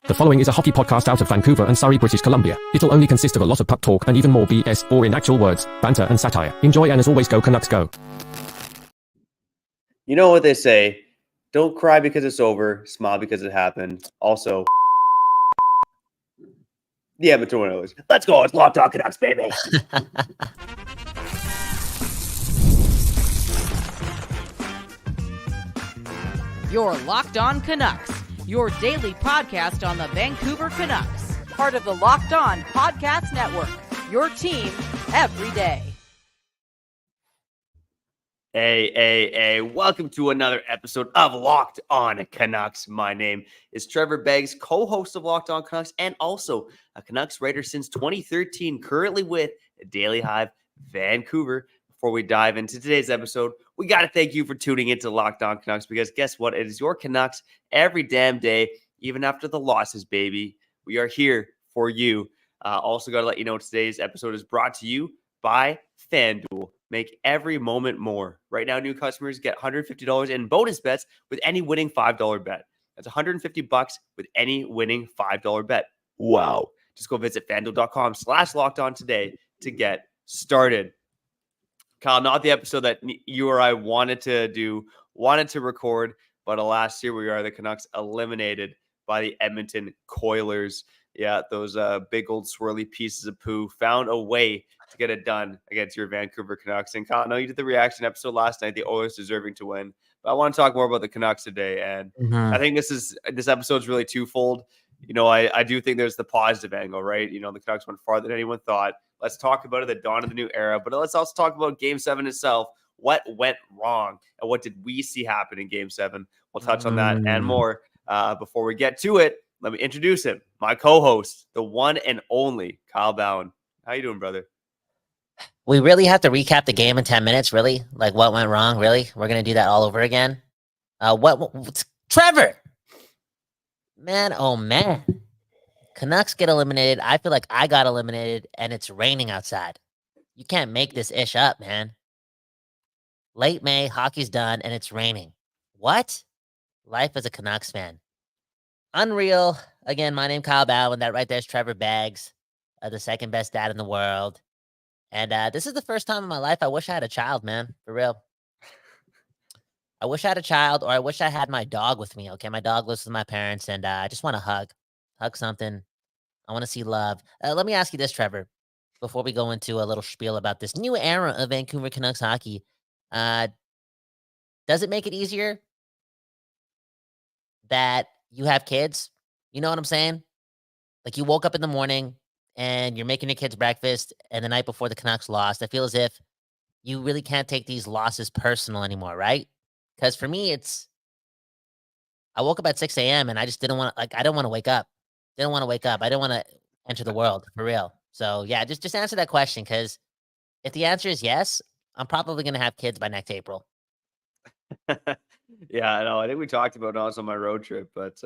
The following is a hockey podcast out of Vancouver and Surrey, British Columbia. It'll only consist of a lot of puck talk and even more BS, or in actual words, banter and satire. Enjoy, and as always, go Canucks go. You know what they say, don't cry because it's over, smile because it happened. Also, the Edmonton Oilers. Let's go, it's Locked On Canucks, baby. You're Locked On Canucks, your daily podcast on the Vancouver Canucks, part of the Locked On Podcast Network, your team every day. Hey, welcome to another episode of Locked On Canucks. My name is Trevor Beggs, co-host of Locked On Canucks, and also a Canucks writer since 2013, currently with Daily Hive Vancouver. Before we dive into today's episode, we got to thank you for tuning into Locked On Canucks, because guess what? It is your Canucks every damn day, even after the losses, baby. We are here for you. Also got to let you know today's episode is brought to you by FanDuel. Make every moment more. Right now, new customers get $150 in bonus bets with any winning $5 bet. That's $150 with any winning $5 bet. Wow. Just go visit FanDuel.com/lockedon today to get started. Kyle, not the episode that you or I wanted to record, but alas, here we are. The Canucks eliminated by the Edmonton Oilers. Yeah, those big old swirly pieces of poo found a way to get it done against your Vancouver Canucks. And Kyle, I know you did the reaction episode last night, the Oilers deserving to win, but I want to talk more about the Canucks today. And I think this episode is really twofold. You know, I do think there's the positive angle, right? You know, the Canucks went farther than anyone thought. Let's talk about it, the dawn of the new era. But let's also talk about Game 7 itself. What went wrong and what did we see happen in Game 7? We'll touch on that and more. Before we get to it, let me introduce him, my co-host, the one and only Kyle Bowen. How you doing, brother? We really have to recap the game in 10 minutes, really? Like, what went wrong, really? We're going to do that all over again? Trevor! Man, oh, man. Canucks get eliminated. I feel like I got eliminated, and it's raining outside. You can't make this ish up, man. Late May, hockey's done, and it's raining. What? Life as a Canucks fan. Unreal. Again, my name Kyle Bowen. That right there is Trevor Beggs, the second best dad in the world. And this is the first time in my life I wish I had a child, man. For real. I wish I had a child, or I wish I had my dog with me, okay? My dog lives with my parents, and I just want to hug something. I want to see love. Let me ask you this, Trevor, before we go into a little spiel about this new era of Vancouver Canucks hockey. Does it make it easier that you have kids? You know what I'm saying? Like, you woke up in the morning and you're making your kids breakfast, and the night before the Canucks lost, I feel as if you really can't take these losses personal anymore, right? Because for me, I woke up at 6 a.m. and I just didn't want to, I don't want to wake up. I didn't want to enter the world, for real. So, yeah, just answer that question, because if the answer is yes, I'm probably going to have kids by next April. Yeah, I know. I think we talked about it also on my road trip, but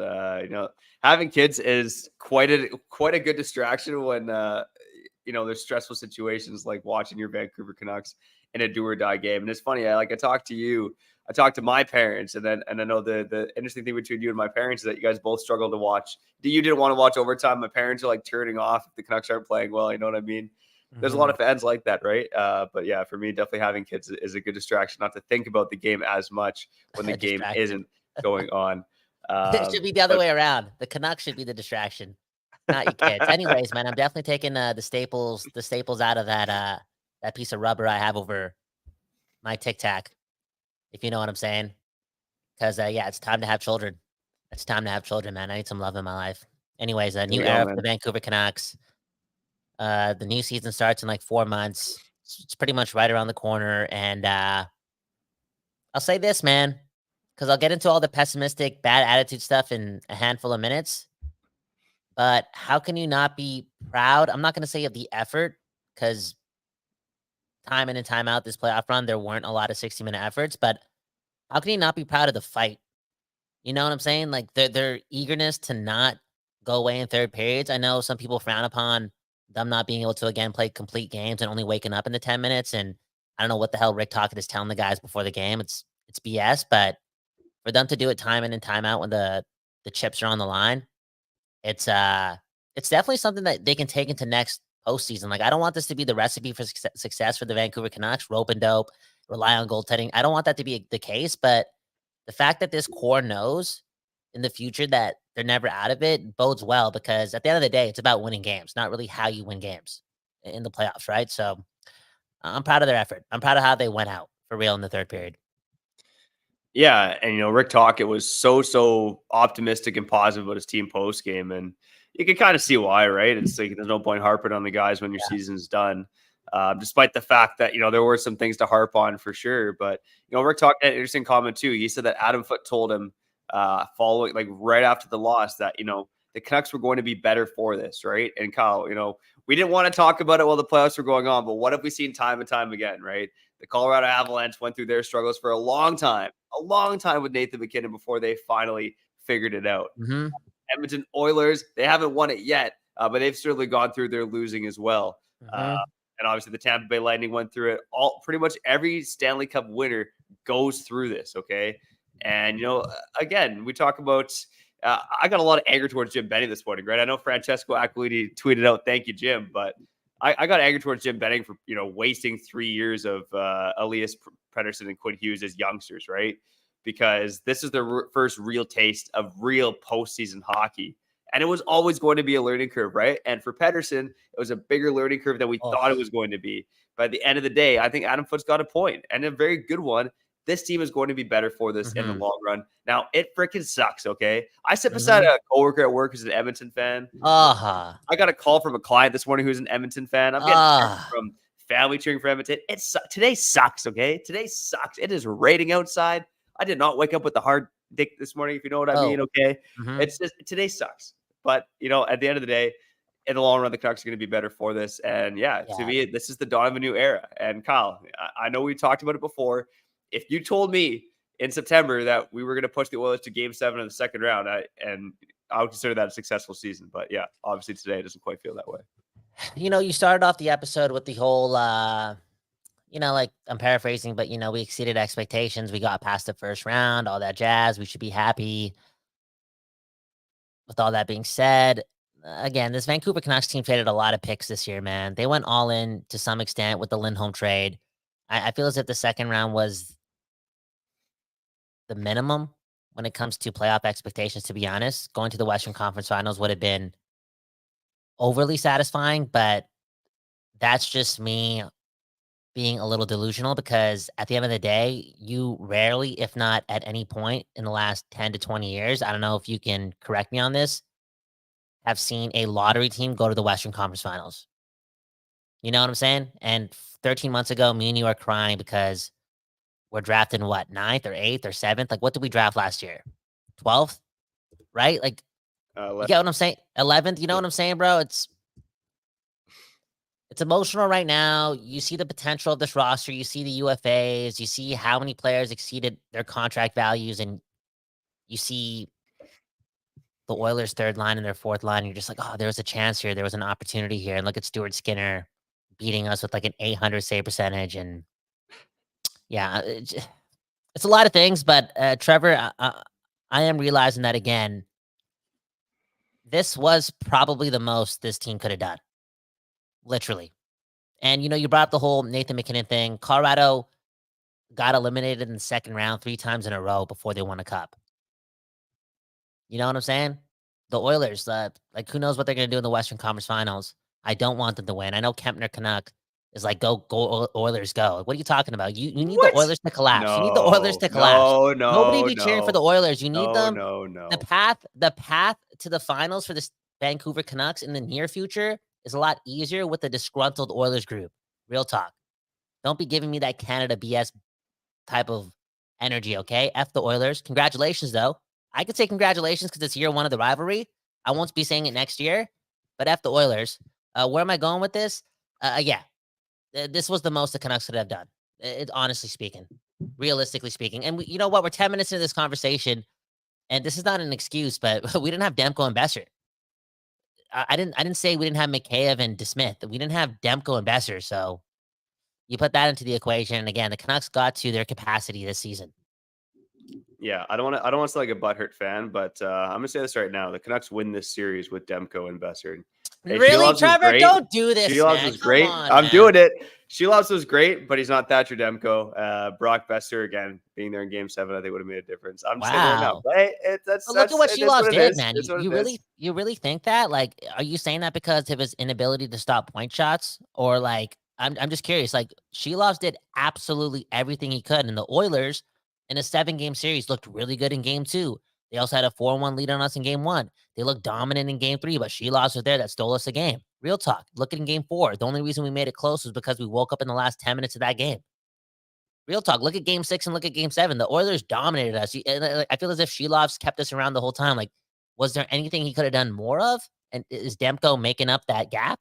having kids is quite a good distraction when there's stressful situations like watching your Vancouver Canucks in a do or die game. And it's funny, I talked to you, I talked to my parents, and I know the interesting thing between you and my parents is that you guys both struggle to watch. You didn't want to watch overtime. My parents are like turning off if the Canucks aren't playing well. You know what I mean? There's a lot of fans like that, right? But yeah, for me, definitely having kids is a good distraction, not to think about the game as much when the game isn't going on. It should be the other way around. The Canucks should be the distraction, not your kids. Anyways, man, I'm definitely taking the staples out of that piece of rubber I have over my Tic Tac, if you know what I'm saying. Because yeah, it's time to have children. It's time to have children, man. I need some love in my life. Anyways, a new era for the Vancouver Canucks. The new season starts in like 4 months. It's pretty much right around the corner. And I'll say this, man, because I'll get into all the pessimistic, bad attitude stuff in a handful of minutes. But how can you not be proud? I'm not going to say of the effort, because time in and time out this playoff run, there weren't a lot of 60-minute efforts. But how can you not be proud of the fight? You know what I'm saying? Like their eagerness to not go away in third periods. I know some people frown upon them not being able to, again, play complete games and only waking up in the 10 minutes. And I don't know what the hell Rick Tocchet is telling the guys before the game. It's BS, but for them to do it time in and time out when the chips are on the line, it's definitely something that they can take into next postseason. Like, I don't want this to be the recipe for success for the Vancouver Canucks, rope and dope, rely on goaltending. I don't want that to be the case, but the fact that this core knows in the future that they're never out of it bodes well, because at the end of the day, it's about winning games, not really how you win games in the playoffs, right? So I'm proud of their effort. I'm proud of how they went out for real in the third period. Yeah, and Rick Tocchet was so optimistic and positive about his team post game, and you can kind of see why, right? It's like there's no point harping on the guys when your season's done, despite the fact that there were some things to harp on for sure. But Rick Tocchet had an interesting comment too. He said that Adam Foote told him following, like right after the loss, that the Canucks were going to be better for this, right? And Kyle, we didn't want to talk about it while the playoffs were going on, but what have we seen time and time again, right? The Colorado Avalanche went through their struggles for a long time with Nathan MacKinnon before they finally figured it out. Mm-hmm. Edmonton Oilers, they haven't won it yet, but they've certainly gone through their losing as well. Mm-hmm. And obviously the Tampa Bay Lightning went through it. Pretty much every Stanley Cup winner goes through this, okay? And, again, we talk about I got a lot of anger towards Jim Benning this morning, right? I know Francesco Aquilini tweeted out, "Thank you, Jim," but I got anger towards Jim Benning for wasting 3 years of Elias Pettersson and Quinn Hughes as youngsters, right? Because this is their first real taste of real postseason hockey, and it was always going to be a learning curve, right? And for Pettersson, it was a bigger learning curve than we thought it was going to be. By the end of the day, I think Adam Foote's got a point, and a very good one. This team is going to be better for this in the long run. Now, it freaking sucks, okay? I sit beside a coworker at work who's an Edmonton fan. Uh-huh. I got a call from a client this morning who's an Edmonton fan. I'm getting from family cheering for Edmonton. Today sucks, okay? Today sucks. It is raining outside. I did not wake up with a hard dick this morning, if you know what I mean, okay? Mm-hmm. It's just, today sucks. But, at the end of the day, in the long run, the Canucks are going to be better for this. And to me, this is the dawn of a new era. And Kyle, I know we talked about it before. If you told me in September that we were going to push the Oilers to Game 7 of the second round, I would consider that a successful season. But yeah, obviously today it doesn't quite feel that way. You started off the episode with the whole, like, I'm paraphrasing, but, we exceeded expectations. We got past the first round, all that jazz. We should be happy. With all that being said, again, this Vancouver Canucks team traded a lot of picks this year, man. They went all in to some extent with the Lindholm trade. I feel as if the second round was the minimum when it comes to playoff expectations, to be honest. Going to the Western Conference Finals would have been overly satisfying, but that's just me being a little delusional, because at the end of the day, you rarely, if not at any point in the last 10 to 20 years, I don't know if you can correct me on this, have seen a lottery team go to the Western Conference Finals. You know what I'm saying? And 13 months ago, me and you are crying because we're drafting what, 9th or 8th or 7th? Like, what did we draft last year? 12th? Right? Like, you get what I'm saying? 11th? You know what I'm saying, bro? It's emotional right now. You see the potential of this roster. You see the UFAs. You see how many players exceeded their contract values. And you see the Oilers' third line and their fourth line. And you're just like, oh, there was a chance here. There was an opportunity here. And look at Stuart Skinner beating us with like an 800 save percentage. And yeah, it's a lot of things. But Trevor, I am realizing that, again, this was probably the most this team could have done. Literally. And, you brought up the whole Nathan MacKinnon thing. Colorado got eliminated in the second round 3 times in a row before they won a cup. You know what I'm saying? The Oilers, who knows what they're going to do in the Western Conference Finals. I don't want them to win. I know Kempner Canuck is like, go Oilers, go. What are you talking about? You need the Oilers to collapse. You need the Oilers to collapse. Nobody be cheering for the Oilers. You need them. No. The path to the finals for the Vancouver Canucks in the near future is a lot easier with the disgruntled Oilers group. Real talk. Don't be giving me that Canada BS type of energy, okay? F the Oilers. Congratulations, though. I could say congratulations because it's year 1 of the rivalry. I won't be saying it next year, but F the Oilers. Where am I going with this? This was the most the Canucks could have done, honestly speaking, realistically speaking. And you know what? We're 10 minutes into this conversation, and this is not an excuse, but we didn't have Demko and Besser. I didn't say we didn't have Mikheyev and DeSmith. We didn't have Demko and Besser. So you put that into the equation. And again, the Canucks got to their capacity this season. Yeah, I don't want to sound like a butthurt fan, but I'm gonna say this right now: the Canucks win this series with Demko and Besser. Hey, Really, Shelovs was Trevor? great. Don't do this, Shelovs man. was Come great. on, I'm man. doing it. Shelovs was great, but he's not Thatcher Demko. Brock Besser again being there in Game 7, I think would have made a difference. I'm just saying right now. Wow. But hey, that's But look at what it is Shelovs what it did, is. man. It's what You it is. really think that? Like, are you saying that because of his inability to stop point shots, or like, I'm just curious. Like, Shelovs did absolutely everything he could, and the Oilers in a 7-game series looked really good in Game 2. They also had a 4-1 lead on us in Game 1. They looked dominant in Game 3, but Shelovs was there that stole us a game. Real talk. Look at in Game 4. The only reason we made it close was because we woke up in the last 10 minutes of that game. Real talk. Look at Game 6 and look at Game 7. The Oilers dominated us. I feel as if Shelovs kept us around the whole time. Like, was there anything he could have done more of? And is Demko making up that gap?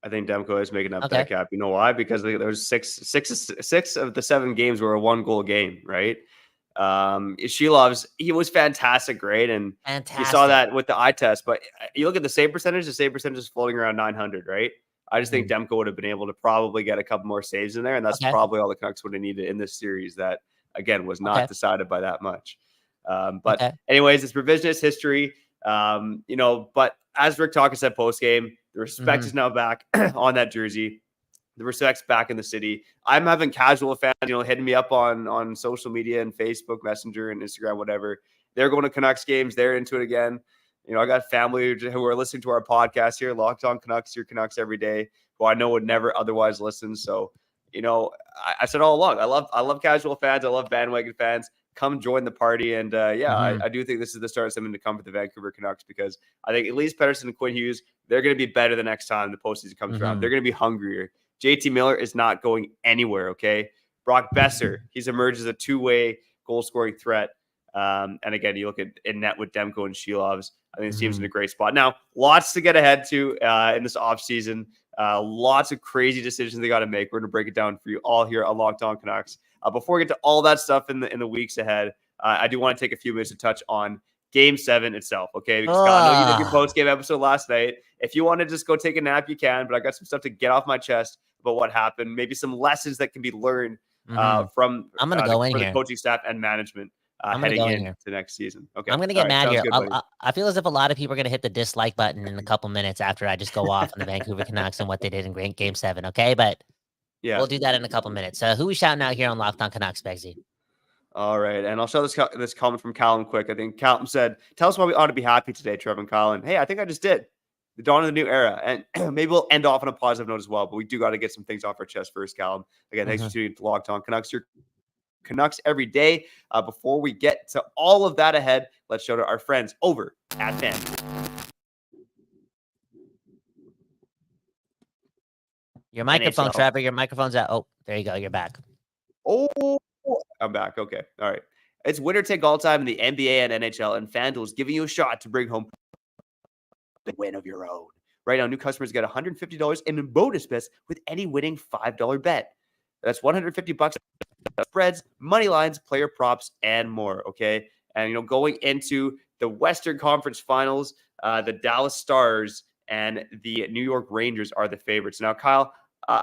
I think Demko is making up Okay. that gap. You know why? Because there was six of the 7 games were a 1-goal game, right? Shelovs, he was fantastic, great, and you saw that with the eye test. But you look at the save percentage is floating around 900, right? I just think Demko would have been able to probably get a couple more saves in there, and that's probably all the Canucks would have needed in this series. That again was not decided by that much. But anyways, it's revisionist history. But as Rick Talker said post game, the respect is now back on that jersey. The respect's back in the city. I'm having casual fans, hitting me up on social media and Facebook Messenger and Instagram, whatever. They're going to Canucks games. They're into it again. I got family who are listening to our podcast here, Locked On Canucks, your Canucks every day, who I know would never otherwise listen. So, I said all along, I love casual fans. I love bandwagon fans. Come join the party. And I do think this is the start of something to come for the Vancouver Canucks, because I think at least Patterson and Quinn Hughes, they're going to be better the next time the postseason comes around. They're going to be hungrier. JT Miller is not going anywhere, okay? Brock Besser, he's emerged as a two-way goal-scoring threat. And again, you look at in net with Demko and Shelovs. I think this team's in a great spot. Now, lots to get ahead to in this offseason. Lots of crazy decisions they got to make. We're going to break it down for you all here on Locked On Canucks. Before we get to all that stuff in the weeks ahead, I do want to take a few minutes to touch on Game 7 itself, okay? Because Scott, I know you did your post-game episode last night. If you want to just go take a nap, you can, but I got some stuff to get off my chest about what happened, maybe some lessons that can be learned from I'm gonna go in here. the coaching staff and management heading into next season. Okay, I'm gonna get mad here. I feel as if a lot of people are gonna hit the dislike button in a couple minutes after I just go off on the Vancouver Canucks and what they did in Game 7. Okay, but we'll do that in a couple minutes. Who we shouting out here on Locked On Canucks, Begsy? All right, and I'll show this comment from Callum quick. I think Callum said, "Tell us why we ought to be happy today, Trevor and Colin." Hey, I think I just did. The dawn of the new era, and maybe we'll end off on a positive note as well. But we do got to get some things off our chest first, Callum. Again, thanks for tuning in to Locked On Canucks. Your Canucks every day. Before we get to all of that ahead, let's show to our friends over at FanDuel. Your microphone, Trevor. Your microphone's out. Oh, there you go. You're back. Oh, I'm back. Okay. All right. It's winner take all time in the NBA and NHL, and FanDuel is giving you a shot to bring home the win of your own. Right now, new customers get $150 in bonus bets with any winning $5 bet. That's $150 spreads, money lines, player props, and more. Okay. And, going into the Western Conference Finals, the Dallas Stars and the New York Rangers are the favorites. Now, Kyle, I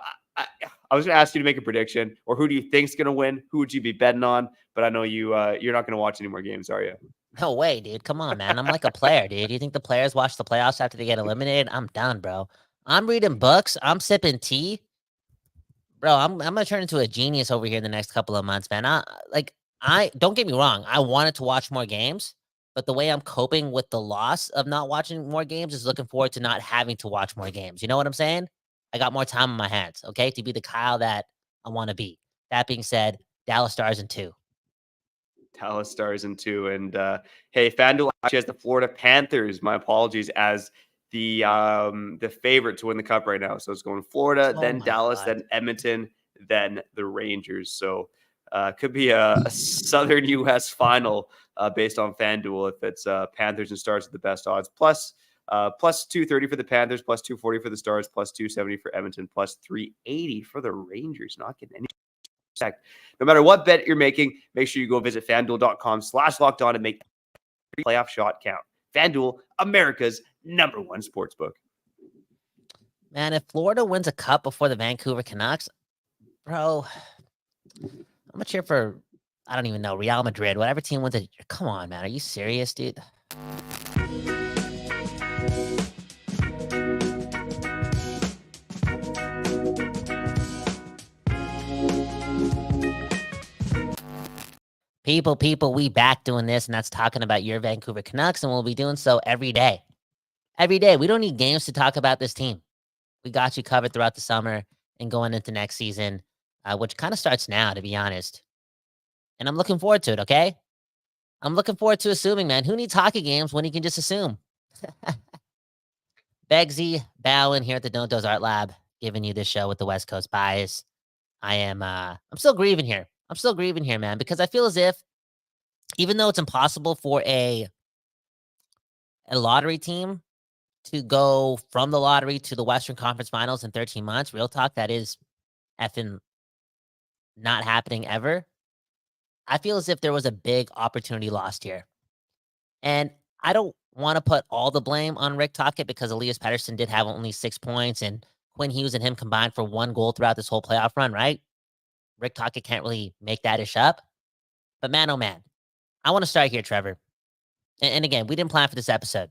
was going to ask you to make a prediction, or who do you think's going to win? Who would you be betting on? But I know you're not going to watch any more games, are you? No way, dude. Come on, man. I'm like a player, dude. You think the players watch the playoffs after they get eliminated? I'm done, bro. I'm reading books. I'm sipping tea. Bro, I'm gonna turn into a genius over here in the next couple of months, man. I don't get me wrong. I wanted to watch more games, but the way I'm coping with the loss of not watching more games is looking forward to not having to watch more games. You know what I'm saying? I got more time on my hands, okay, to be the Kyle that I want to be. That being said, Dallas Stars in 2. Dallas Stars in 2. And hey, FanDuel actually has the Florida Panthers, my apologies, as the favorite to win the cup right now. So it's going Florida, then Dallas, then Edmonton, then the Rangers. So could be a Southern U.S. final based on FanDuel if it's Panthers and Stars at the best odds. Plus 230 for the Panthers, plus 240 for the Stars, plus 270 for Edmonton, plus 380 for the Rangers. Not getting any. No matter what bet you're making, make sure you go visit FanDuel.com/lockedon and make every playoff shot count. FanDuel, America's #1 sportsbook. Man, if Florida wins a cup before the Vancouver Canucks, bro, I'm gonna cheer for I don't even know, Real Madrid, whatever team wins it. Come on, man. Are you serious, dude? People, we back doing this, and that's talking about your Vancouver Canucks, and we'll be doing so every day. Every day. We don't need games to talk about this team. We got you covered throughout the summer and going into next season, which kind of starts now, to be honest. And I'm looking forward to it, okay? I'm looking forward to assuming, man. Who needs hockey games when he can just assume? Begsy Bowen here at the Don't Doze Art Lab, giving you this show with the West Coast bias. I'm still grieving here. I'm still grieving here, man, because I feel as if, even though it's impossible for a lottery team to go from the lottery to the Western Conference Finals in 13 months, real talk, that is effing not happening ever. I feel as if there was a big opportunity lost here. And I don't want to put all the blame on Rick Tocchet because Elias Pettersson did have only 6 points and Quinn Hughes and him combined for 1 goal throughout this whole playoff run, right? Rick Tocchet can't really make that ish up. But man, oh man, I want to start here, Trevor. And again, we didn't plan for this episode.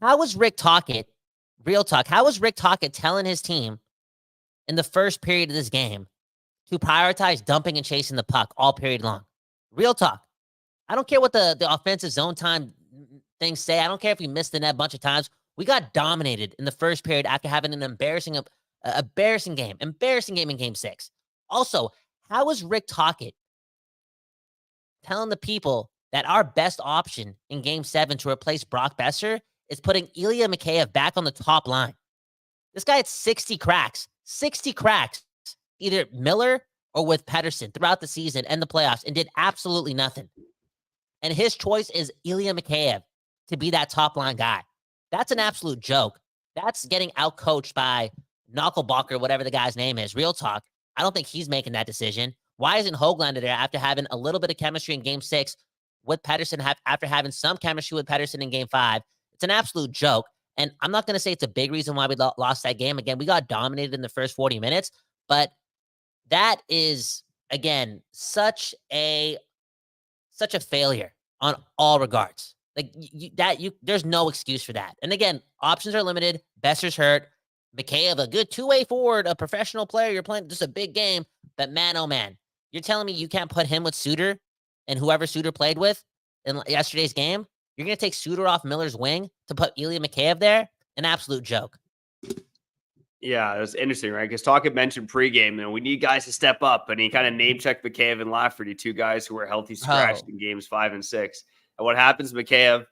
How was Rick Tocchet, real talk, how was Rick Tocchet telling his team in the first period of this game to prioritize dumping and chasing the puck all period long? Real talk. I don't care what the offensive zone time things say. I don't care if we missed the net a bunch of times. We got dominated in the first period after having an embarrassing game in Game 6. Also, how was Rick Tocchet telling the people that our best option in Game 7 to replace Brock Besser is putting Ilya Mikheyev back on the top line? This guy had 60 cracks, either Miller or with Patterson throughout the season and the playoffs, and did absolutely nothing. And his choice is Ilya Mikheyev to be that top line guy. That's an absolute joke. That's getting outcoached by Knucklebacher, whatever the guy's name is. Real talk. I don't think he's making that decision. Why isn't Höglander there after having a little bit of chemistry in Game 6 with Patterson, after having some chemistry with Patterson in Game 5? It's an absolute joke. And I'm not going to say it's a big reason why we lost that game. Again, we got dominated in the first 40 minutes. But that is, again, such a failure on all regards. Like there's no excuse for that. And again, options are limited. Besser's hurt. Mikheyev, a good two-way forward, a professional player. You're playing just a big game. But man, oh man, you're telling me you can't put him with Suter and whoever Suter played with in yesterday's game? You're going to take Suter off Miller's wing to put Ilya Mikheyev there? An absolute joke. Yeah, it was interesting, right? Because Tocchet mentioned pregame, we need guys to step up, and he kind of name-checked Mikheyev and Lafferty, 2 guys who were healthy scratched in games 5 and 6. And what happens, Mikheyev,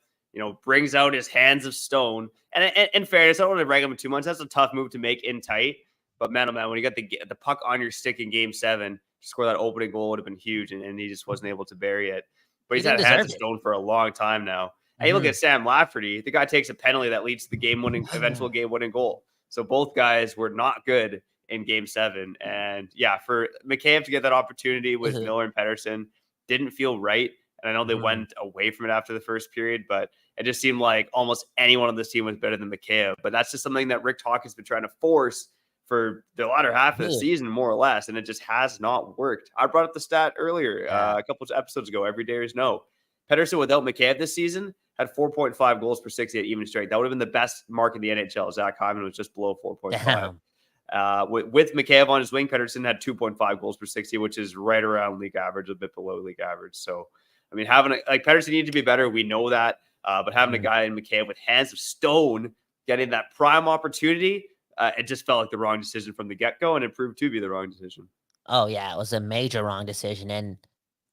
brings out his hands of stone. And in fairness, I don't want to rag him too much. That's a tough move to make in tight. But man, oh man, when you got the puck on your stick in Game 7, to score that opening goal would have been huge, and he just wasn't able to bury it. But he's had hands of stone for a long time now. And you look at Sam Lafferty, the guy takes a penalty that leads to the eventual game-winning goal. So both guys were not good in Game 7. And yeah, for Mikheyev to get that opportunity with Miller and Patterson didn't feel right. And I know they went away from it after the first period, but it just seemed like almost anyone on this team was better than Mikheyev. But that's just something that Rick Tocchet's been trying to force for the latter half of the season, more or less. And it just has not worked. I brought up the stat earlier, a couple of episodes ago, every Dayers know. Patterson without Mikheyev this season had 4.5 goals per 60 at even strength. That would have been the best mark in the NHL. Zach Hyman was just below 4.5. With Mikheyev on his wing, Patterson had 2.5 goals per 60, which is right around league average, a bit below league average. So, I mean, Patterson needed to be better. We know that. But having a guy in Mikheyev with hands of stone, getting that prime opportunity, it just felt like the wrong decision from the get-go, and it proved to be the wrong decision. Oh, yeah, it was a major wrong decision. And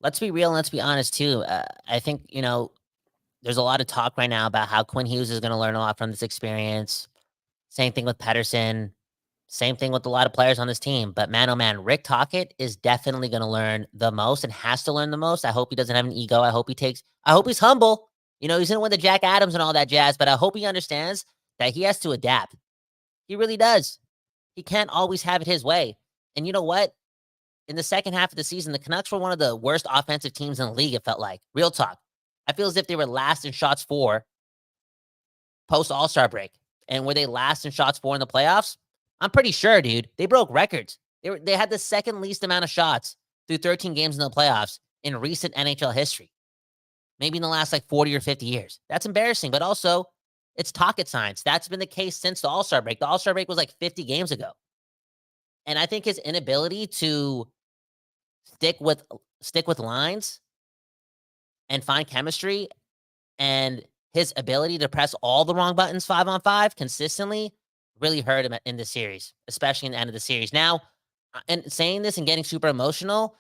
let's be real and let's be honest, too. I think, there's a lot of talk right now about how Quinn Hughes is going to learn a lot from this experience. Same thing with Patterson. Same thing with a lot of players on this team. But man, oh man, Rick Tocchet is definitely going to learn the most and has to learn the most. I hope he doesn't have an ego. I hope he's humble. He's going to win the Jack Adams and all that jazz, but I hope he understands that he has to adapt. He really does. He can't always have it his way. And you know what? In the second half of the season, the Canucks were one of the worst offensive teams in the league, it felt like. Real talk. I feel as if they were last in shots for post All-Star break. And were they last in shots for in the playoffs? I'm pretty sure, dude. They broke records. They had the second least amount of shots through 13 games in the playoffs in recent NHL history. Maybe in the last 40 or 50 years. That's embarrassing, but also it's pocket science. That's been the case since the All-Star break. The All-Star break was 50 games ago. And I think his inability to stick with lines and find chemistry, and his ability to press all the wrong buttons 5-on-5 consistently really hurt him in the series, especially in the end of the series. Now, and saying this and getting super emotional,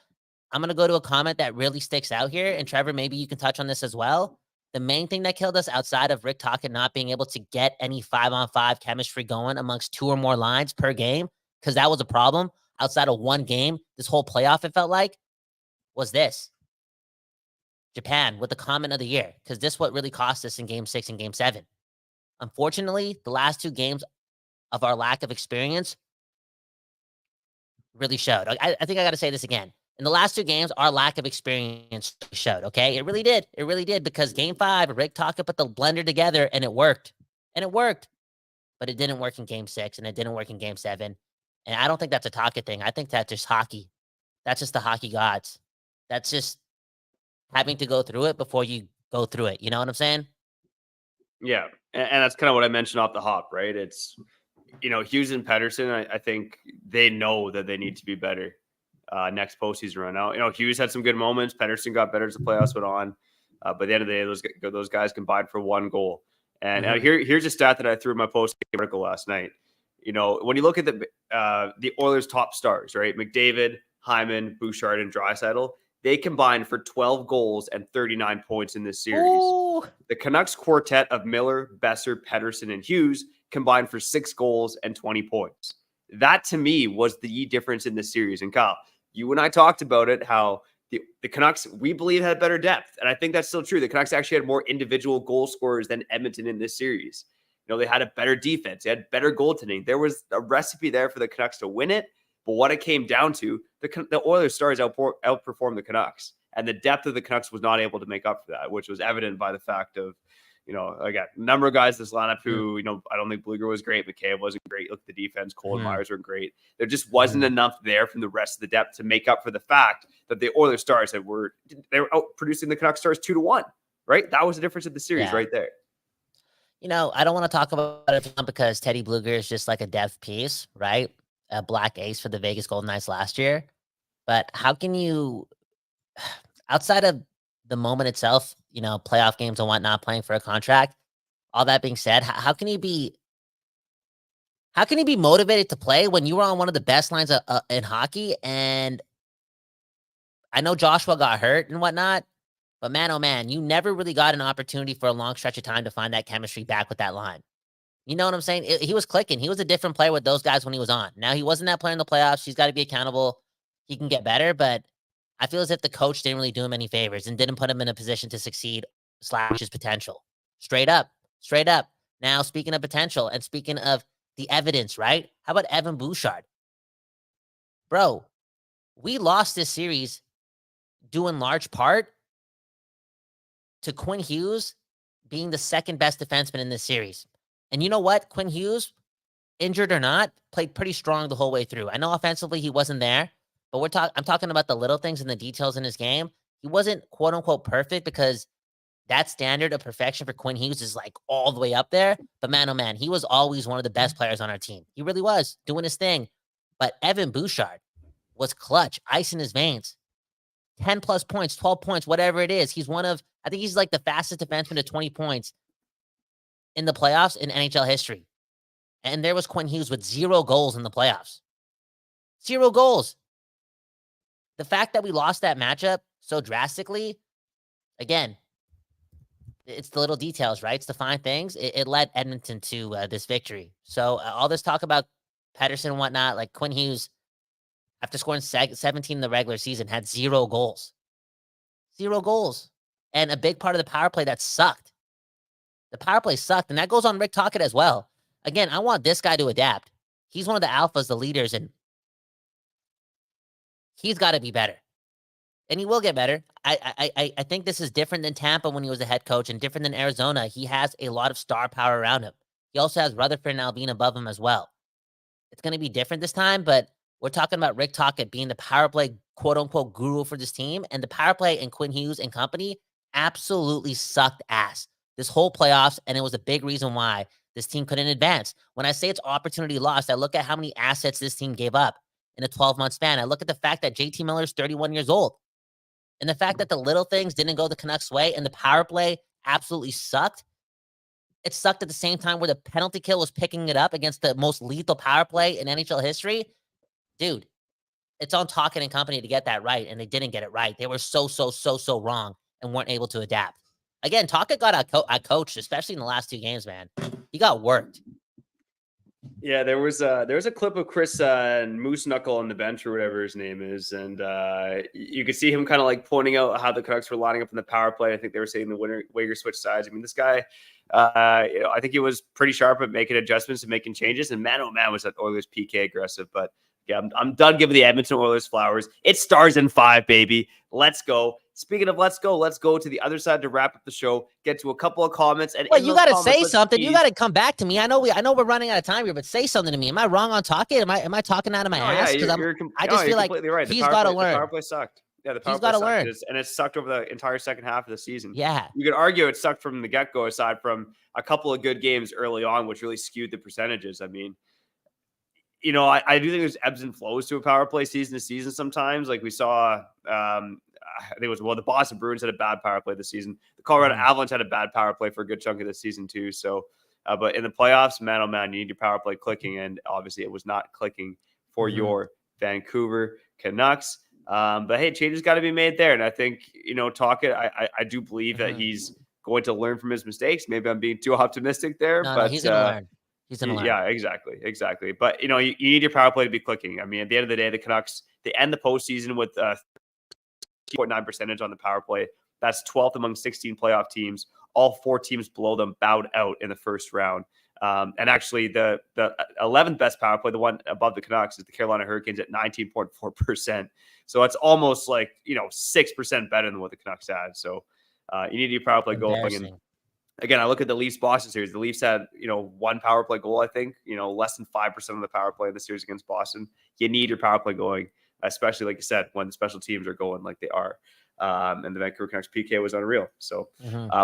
I'm going to go to a comment that really sticks out here. And Trevor, maybe you can touch on this as well. The main thing that killed us outside of Rick Tocchet not being able to get any 5-on-5 chemistry going amongst 2 or more lines per game, because that was a problem outside of one game, this whole playoff, it felt like, was this. Japan with the comment of the year, because this what really cost us in Game 6 and Game 7. Unfortunately, the last 2 games of our lack of experience really showed. I think I got to say this again. In the last 2 games, our lack of experience showed, okay? It really did. It really did, because Game 5, Rick Tocchet put the blender together, and it worked. And it worked. But it didn't work in Game 6, and it didn't work in Game 7. And I don't think that's a Tocchet thing. I think that's just hockey. That's just the hockey gods. That's just having to go through it before you go through it. You know what I'm saying? Yeah. And that's kind of what I mentioned off the hop, right? It's, Hughes and Patterson, I think they know that they need to be better next postseason run out. Hughes had some good moments. Patterson got better as the playoffs went on. But at the end of the day, those guys combined for 1 goal. And here's a stat that I threw in my post article last night. When you look at the Oilers' top stars, right? McDavid, Hyman, Bouchard, and Draisaitl, they combined for 12 goals and 39 points in this series. Ooh. The Canucks quartet of Miller, Besser, Patterson, and Hughes combined for 6 goals and 20 points. That, to me, was the difference in this series. And Kyle, you and I talked about it, how the Canucks, we believe, had better depth. And I think that's still true. The Canucks actually had more individual goal scorers than Edmonton in this series. They had a better defense. They had better goaltending. There was a recipe there for the Canucks to win it. But what it came down to, the Oilers stars outperformed the Canucks. And the depth of the Canucks was not able to make up for that, which was evident by the fact of, again, a number of guys in this lineup who, I don't think Blueger was great. McKay wasn't great. Look at the defense. Cole and Myers were great. There just wasn't enough there from the rest of the depth to make up for the fact that the Oilers stars they were out producing the Canucks stars 2-1, right? That was the difference of the series right there. I don't want to talk about it because Teddy Blueger is just like a depth piece, right? A black ace for the Vegas Golden Knights last year. But how can you, outside of the moment itself, playoff games and whatnot, playing for a contract, all that being said, how can you be motivated to play when you were on one of the best lines in hockey? And I know Joshua got hurt and whatnot, but man, oh man, you never really got an opportunity for a long stretch of time to find that chemistry back with that line. You know what I'm saying? He was clicking. He was a different player with those guys when he was on. Now, he wasn't that player in the playoffs. He's got to be accountable. He can get better, but I feel as if the coach didn't really do him any favors and didn't put him in a position to succeed / his potential. Straight up. Now, speaking of potential and speaking of the evidence, right? How about Evan Bouchard? Bro, we lost this series due in large part to Quinn Hughes being the second best defenseman in this series. And you know what? Quinn Hughes, injured or not, played pretty strong the whole way through. I know offensively he wasn't there, but I'm talking about the little things and the details in his game. He wasn't quote unquote perfect, because that standard of perfection for Quinn Hughes is all the way up there. But man, oh man, he was always one of the best players on our team. He really was doing his thing. But Evan Bouchard was clutch, ice in his veins. 10 plus points, 12 points, whatever it is. I think he's the fastest defenseman to 20 points in the playoffs in NHL history. And there was Quinn Hughes with 0 goals in the playoffs. 0 goals. The fact that we lost that matchup so drastically, again, it's the little details, right? It's the fine things. It led Edmonton to this victory. So all this talk about Patterson and whatnot, Quinn Hughes, after scoring 17 in the regular season, had 0 goals. 0 goals. And a big part of the power play that sucked. The power play sucked, and that goes on Rick Tocchet as well. Again, I want this guy to adapt. He's one of the alphas, the leaders, and he's got to be better. And he will get better. I think this is different than Tampa when he was the head coach, and different than Arizona. He has a lot of star power around him. He also has Rutherford and Alvin above him as well. It's going to be different this time, but we're talking about Rick Tocchet being the power play quote unquote guru for this team. And the power play and Quinn Hughes and company absolutely sucked ass this whole playoffs. And it was a big reason why this team couldn't advance. When I say it's opportunity lost, I look at how many assets this team gave up in a 12-month span. I look at the fact that JT Miller's 31 years old. And the fact that the little things didn't go the Canucks' way and the power play absolutely sucked. It sucked at the same time where the penalty kill was picking it up against the most lethal power play in NHL history. Dude, it's on Tocchet and company to get that right, and they didn't get it right. They were so wrong and weren't able to adapt. Again, Tocchet got out-coached, especially in the last 2 games, man. He got worked. Yeah, there was a clip of Chris Moose Knuckle on the bench or whatever his name is, and you could see him kind of like pointing out how the Canucks were lining up in the power play. I think they were saying the winger switch sides. I mean, this guy, I think he was pretty sharp at making adjustments and making changes. And man, oh man, was that Oilers PK aggressive. But yeah, I'm done giving the Edmonton Oilers flowers. It's stars in 5, baby. Let's go. Speaking of let's go to the other side to wrap up the show, get to a couple of comments. And well, you got to say something. You got to come back to me. I know we're running out of time here, but say something to me. Am I wrong on Tocchet? Am I talking out of my ass? Because I just feel like right. He's got to learn. The power play sucked. Yeah, the power play sucked. And it sucked over the entire second half of the season. Yeah. You could argue it sucked from the get-go, aside from a couple of good games early on, which really skewed the percentages. I mean, I do think there's ebbs and flows to a power play season to season sometimes. Like we saw, I think it was, the Boston Bruins had a bad power play this season. The Colorado Avalanche had a bad power play for a good chunk of the season too. So, but in the playoffs, man, oh man, you need your power play clicking. And obviously it was not clicking for your Vancouver Canucks. But hey, changes got to be made there. And I think, Tocchet, I do believe that he's going to learn from his mistakes. Maybe I'm being too optimistic there, but he's going to learn. He's going to learn. Yeah, exactly. But, you need your power play to be clicking. I mean, at the end of the day, the Canucks, they end the postseason with 0.9 percentage on the power play. That's 12th among 16 playoff teams. All 4 teams below them bowed out in the first round. And actually, the 11th best power play, the one above the Canucks, is the Carolina Hurricanes at 19.4%. So it's almost like 6% better than what the Canucks had. So you need your power play goal. And again, I look at the Leafs Boston series. The Leafs had 1 power play goal. I think less than 5% of the power play in the series against Boston. You need your power play going, especially like you said, when the special teams are going like they are. And the Vancouver Canucks PK was unreal. So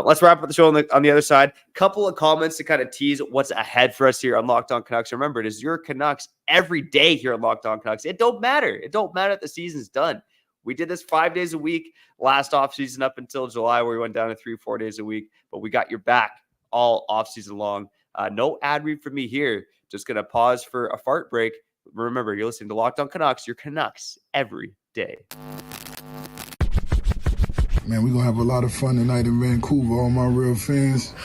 let's wrap up the show on the other side. Couple of comments to kind of tease what's ahead for us here on Locked On Canucks. Remember, it is your Canucks every day here on Locked On Canucks. It don't matter. It don't matter if the season's done. We did this 5 days a week last offseason up until July, where we went down to 3-4 days a week. But we got your back all offseason long. No ad read from me here. Just going to pause for a fart break. Remember, you're listening to Locked On Canucks, your Canucks every day. Man, we're going to have a lot of fun tonight in Vancouver, all my real fans.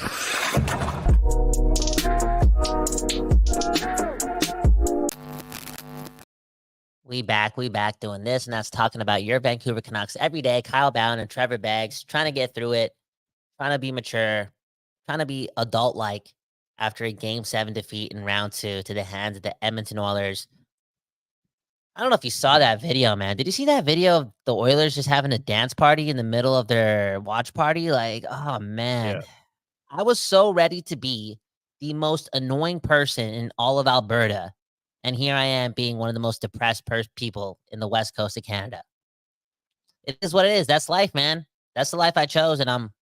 We back doing this, and that's talking about your Vancouver Canucks every day. Kyle Bound and Trevor Beggs trying to get through it, trying to be mature, trying to be adult-like after a Game 7 defeat in round 2 to the hands of the Edmonton Oilers. I don't know if you saw that video, man. Did you see that video of the Oilers just having a dance party in the middle of their watch party? Like, oh, man. Yeah. I was so ready to be the most annoying person in all of Alberta. And here I am being one of the most depressed people in the West Coast of Canada. It is what it is. That's life, man. That's the life I chose. And I'm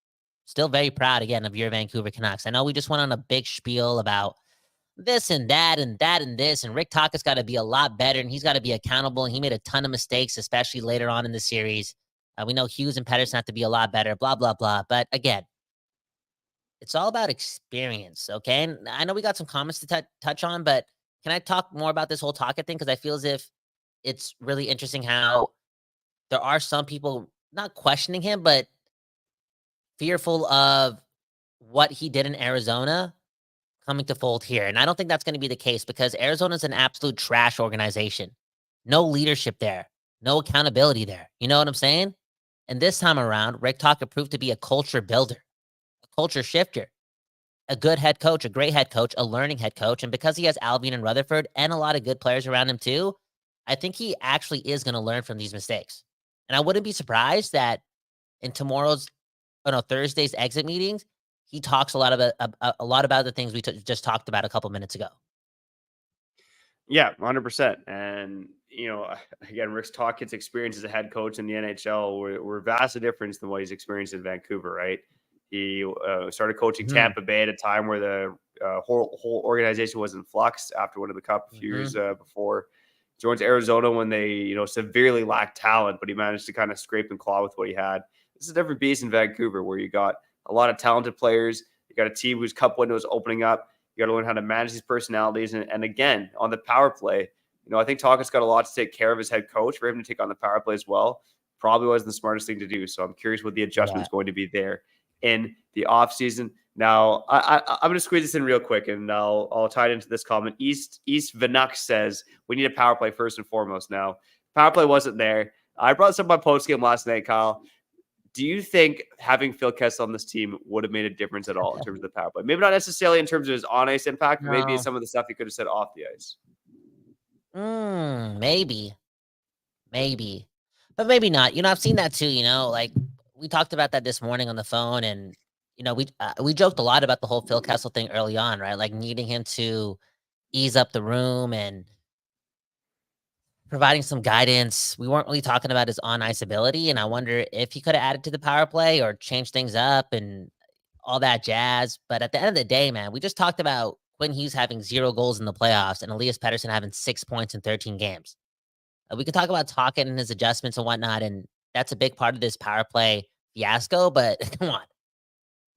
still very proud, again, of your Vancouver Canucks. I know we just went on a big spiel about this and that and that and this. And Rick Tocchet's got to be a lot better, and he's got to be accountable. And he made a ton of mistakes, especially later on in the series. We know Hughes and Patterson have to be a lot better, blah, blah, blah. But again, it's all about experience, okay? And I know we got some comments to touch on, but can I talk more about this whole Tocchet thing? Because I feel as if it's really interesting how there are some people not questioning him, but fearful of what he did in Arizona coming to fold here. And I don't think that's going to be the case, because Arizona is an absolute trash organization. No leadership there. No accountability there. You know what I'm saying? And this time around, Rick Tocchet proved to be a culture builder, a culture shifter, a good head coach, a great head coach, a learning head coach. And because he has Alvin and Rutherford and a lot of good players around him too, I think he actually is going to learn from these mistakes. And I wouldn't be surprised that in Thursday's exit meetings, he talks a lot about the things we just talked about a couple minutes ago. Yeah, 100%. And, again, Rick Tocchet's experience as a head coach in the NHL were vastly different than what he's experienced in Vancouver, right? He started coaching Tampa Bay at a time where the whole organization was in flux after winning the Cup a few years before. Joins Arizona when they, severely lacked talent, but he managed to kind of scrape and claw with what he had. This is a different beast in Vancouver where you got a lot of talented players. You got a team whose cup window is opening up. You got to learn how to manage these personalities. And again, on the power play, I think Tocchet's got a lot to take care of as head coach. For him to take on the power play as well probably wasn't the smartest thing to do. So I'm curious what the adjustment is going to be there in the offseason. Now, I'm going to squeeze this in real quick, and I'll tie it into this comment. East Vanux says we need a power play first and foremost. Now, power play wasn't there. I brought this up on post game last night, Kyle. Do you think having Phil Kessel on this team would have made a difference at all in terms of the power play? Maybe not necessarily in terms of his on-ice impact, but maybe some of the stuff he could have said off the ice. Maybe, but maybe not. I've seen that too. Like we talked about that this morning on the phone, and we joked a lot about the whole Phil Kessel thing early on, right? Like needing him to ease up the room and providing some guidance. We weren't really talking about his on-ice ability, and I wonder if he could have added to the power play or changed things up and all that jazz. But at the end of the day, man, we just talked about Quinn Hughes having 0 goals in the playoffs and Elias Patterson having 6 points in 13 games. We can talk about Tocchet and his adjustments and whatnot, and that's a big part of this power play fiasco, but come on.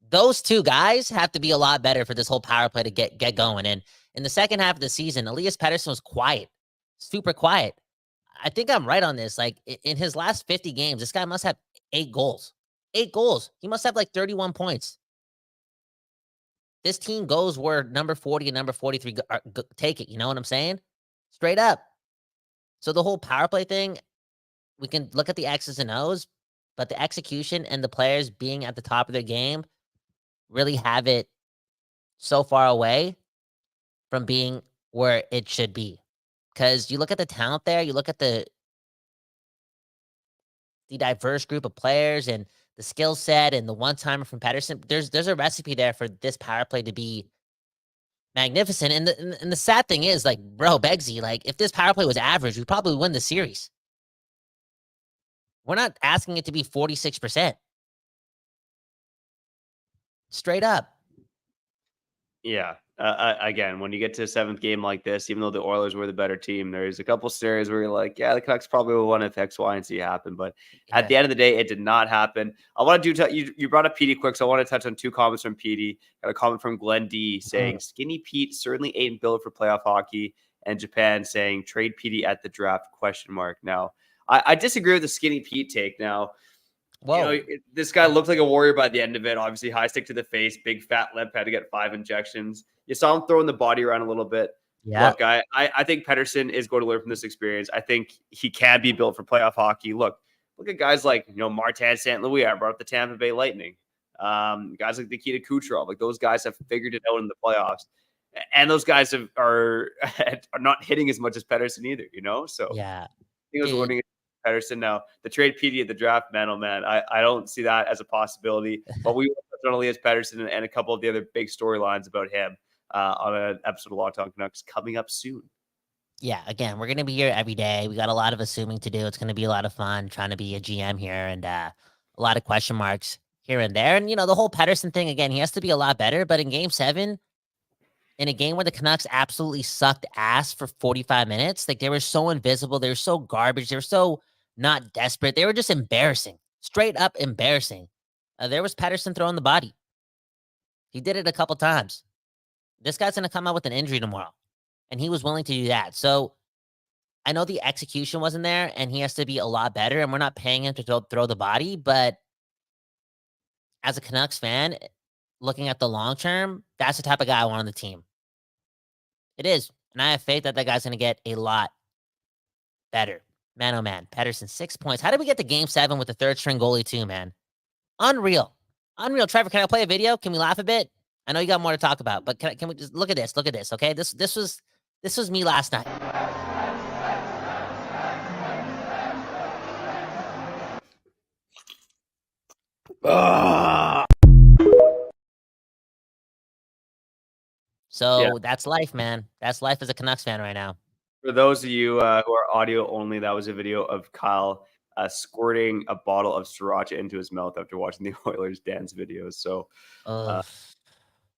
Those two guys have to be a lot better for this whole power play to get going. And in the second half of the season, Elias Patterson was quiet, super quiet. I think I'm right on this. Like in his last 50 games, this guy must have 8 goals. 8 goals. He must have like 31 points. This team goes where number 40 and number 43 take it. You know what I'm saying? Straight up. So the whole power play thing, we can look at the X's and O's, but the execution and the players being at the top of their game really have it so far away from being where it should be. Because you look at the talent there, you look at the diverse group of players and the skill set and the one-timer from Patterson. There's a recipe there for this power play to be magnificent. And the sad thing is, like, bro, Begsy, like, if this power play was average, we'd probably win the series. We're not asking it to be 46%. Straight up. Yeah. Again, when you get to a 7th game like this, even though the Oilers were the better team, there's a couple scenarios where you're like, yeah, the Canucks probably will win if X, Y, and Z happen. But at the end of the day, it did not happen. I want to you brought up Petey quick, so I want to touch on 2 comments from Petey. Got a comment from Glenn D saying, Skinny Pete certainly ain't built for playoff hockey. And Japan saying, trade Petey at the draft, ? Now, I disagree with the Skinny Pete take. Now, this guy looked like a warrior by the end of it. Obviously, high stick to the face, big fat lip, had to get 5 injections. You saw him throwing the body around a little bit. Yeah. Look, I think Patterson is going to learn from this experience. I think he can be built for playoff hockey. Look at guys like, Martin St. Louis. I brought up the Tampa Bay Lightning. Guys like Nikita Kucherov. Like, those guys have figured it out in the playoffs. And those guys are not hitting as much as Patterson either, So yeah. I think I was learning Patterson. Now, the trade PD at the draft, man, oh man, I don't see that as a possibility. But we will touch on Elias Patterson and a couple of the other big storylines about him on an episode of Locked On Canucks coming up soon. Yeah, again, we're going to be here every day. We got a lot of assuming to do. It's going to be a lot of fun trying to be a GM here and a lot of question marks here and there. And, the whole Patterson thing, again, he has to be a lot better. But in Game 7, in a game where the Canucks absolutely sucked ass for 45 minutes, like they were so invisible, they were so garbage, they were so not desperate, they were just embarrassing, straight up embarrassing. There was Patterson throwing the body. He did it a couple times. This guy's going to come out with an injury tomorrow, and he was willing to do that. So I know the execution wasn't there, and he has to be a lot better, and we're not paying him to throw the body, but as a Canucks fan, looking at the long term, that's the type of guy I want on the team. It is. And I have faith that guy's going to get a lot better. Man, oh man. Patterson, 6 points. How did we get to Game 7 with the 3rd string goalie too, man? Unreal. Trevor, can I play a video? Can we laugh a bit? I know you got more to talk about, but can we just look at this? Look at this, okay? This was me last night. So that's life, man. That's life as a Canucks fan right now. For those of you who are audio only, that was a video of Kyle squirting a bottle of sriracha into his mouth after watching the Oilers dance videos. So,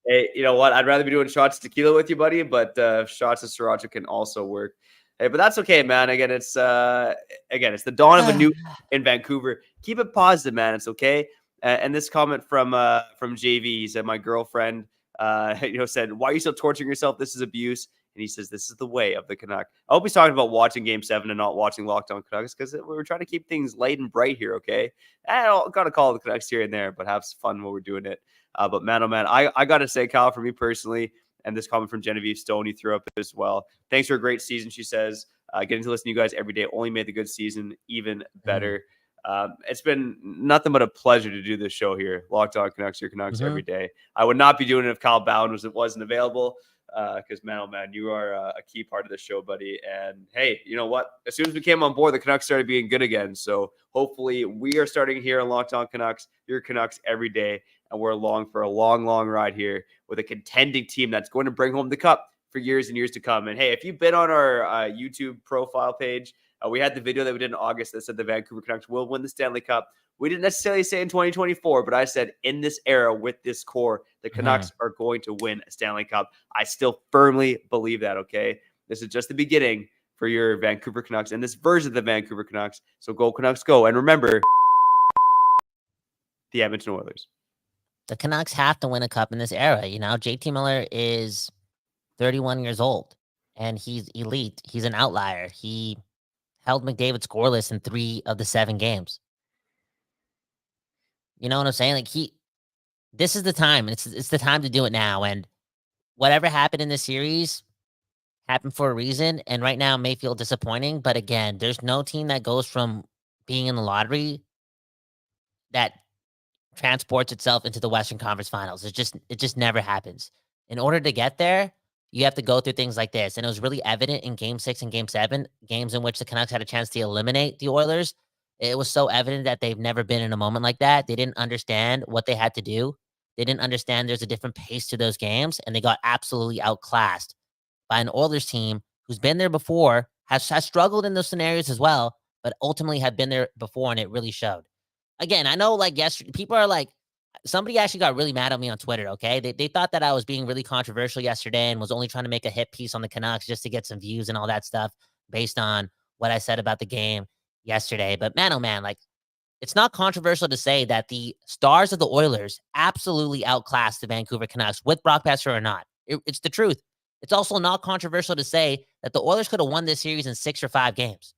hey, you know what? I'd rather be doing shots of tequila with you, buddy, but shots of sriracha can also work. Hey, but that's okay, man. Again, it's the dawn of a new in Vancouver. Keep it positive, man. It's okay. And this comment from JV, he said, my girlfriend, said, why are you still torturing yourself? This is abuse. And he says, this is the way of the Canuck. I hope he's talking about watching Game 7 and not watching Locked On Canucks, because we were trying to keep things light and bright here, okay? I got to call the Canucks here and there, but have some fun while we're doing it. But man, oh man, I got to say, Kyle, for me personally, and this comment from Genevieve Stone, you threw up as well. Thanks for a great season, she says. Getting to listen to you guys every day only made the good season even better. It's been nothing but a pleasure to do this show here. Locked On Canucks, your Canucks every day. I would not be doing it if Kyle Bowen wasn't available. Because man, oh man, you are a key part of the show, buddy. And hey, you know what? As soon as we came on board, the Canucks started being good again. So hopefully we are starting here on Locked On Canucks, your Canucks every day. And we're along for a long, long ride here with a contending team that's going to bring home the cup for years and years to come. And hey, if you've been on our YouTube profile page, we had the video that we did in August that said the Vancouver Canucks will win the Stanley Cup. We didn't necessarily say in 2024, but I said in this era with this core, the Canucks are going to win a Stanley Cup. I still firmly believe that, okay? This is just the beginning for your Vancouver Canucks and this version of the Vancouver Canucks. So go Canucks, go. And remember, the Edmonton Oilers. The Canucks have to win a cup in this era. You know, JT Miller is 31 years old, and he's elite. He's an outlier. He held McDavid scoreless in 3 of the 7 games. You know what I'm saying? Like this is the time. It's the time to do it now. And whatever happened in this series happened for a reason. And right now may feel disappointing. But again, there's no team that goes from being in the lottery that transports itself into the Western Conference Finals. It just never happens. In order to get there, you have to go through things like this. And it was really evident in Game 6 and Game 7, games in which the Canucks had a chance to eliminate the Oilers. It was so evident that they've never been in a moment like that. They didn't understand what they had to do. They didn't understand there's a different pace to those games, and they got absolutely outclassed by an Oilers team who's been there before, has struggled in those scenarios as well, but ultimately had been there before, and it really showed. Again, I know yesterday, people are somebody actually got really mad at me on Twitter, okay? They thought that I was being really controversial yesterday and was only trying to make a hit piece on the Canucks just to get some views and all that stuff based on what I said about the game yesterday. But man, oh man, it's not controversial to say that the stars of the Oilers absolutely outclassed the Vancouver Canucks with Brock Besser or not. It's the truth. It's also not controversial to say that the Oilers could have won this series in 6 or 5 games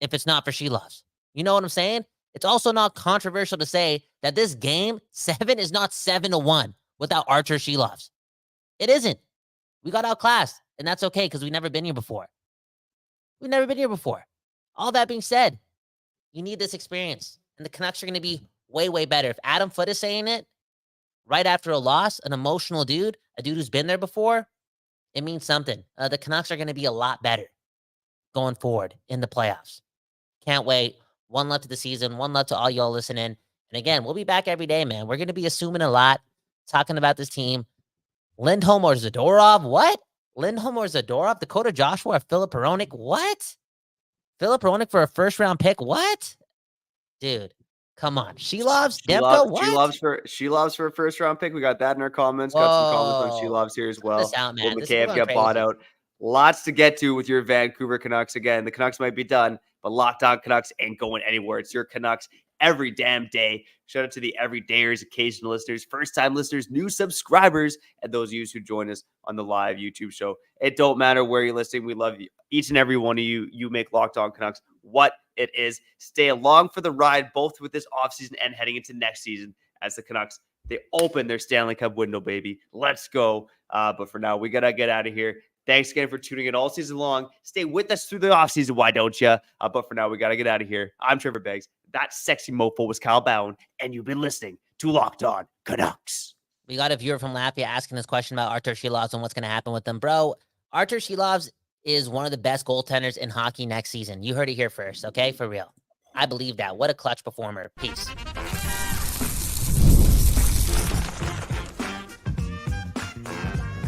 if it's not for Shelovs. You know what I'm saying? It's also not controversial to say that this game 7 is not 7-1 without Archer Shelovs. It isn't. We got outclassed, and that's okay because we've never been here before. All that being said, you need this experience, and the Canucks are going to be way, way better. If Adam Foote is saying it right after a loss, an emotional dude, a dude who's been there before, it means something. The Canucks are going to be a lot better going forward in the playoffs. Can't wait. One love to the season. One love to all y'all listening. And again, we'll be back every day, man. We're going to be assuming a lot, talking about this team. Lindholm or Zadorov? What? Lindholm or Zadorov? Dakota Joshua or Filip Hronek? What? Filip Hronek for a first-round pick? What? Dude, come on. Shelovs? Demko? What? She loves for a first-round pick. We got that in our comments. Got some comments on Shelovs here as well. This out, man. Will McKayev get bought out? Lots to get to with your Vancouver Canucks. Again, the Canucks might be done, but Locked On Canucks ain't going anywhere. It's your Canucks every damn day. Shout out to the everydayers, occasional listeners, first-time listeners, new subscribers, and those of you who join us on the live YouTube show. It don't matter where you're listening. We love you. Each and every one of you. You make Locked On Canucks what it is. Stay along for the ride, both with this offseason and heading into next season as the Canucks, they open their Stanley Cup window, baby. Let's go. But for now, we got to get out of here. Thanks again for tuning in all season long. Stay with us through the offseason, why don't you? But for now, we got to get out of here. I'm Trevor Beggs. That sexy mofo was Kyle Bowen, and you've been listening to Locked On Canucks. We got a viewer from Latvia asking this question about Artur Shelovs and what's going to happen with them. Bro, Artur Shelovs is one of the best goaltenders in hockey next season. You heard it here first, okay? For real. I believe that. What a clutch performer. Peace.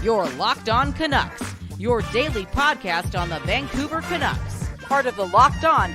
You're Locked On Canucks, your daily podcast on the Vancouver Canucks. Part of the Locked On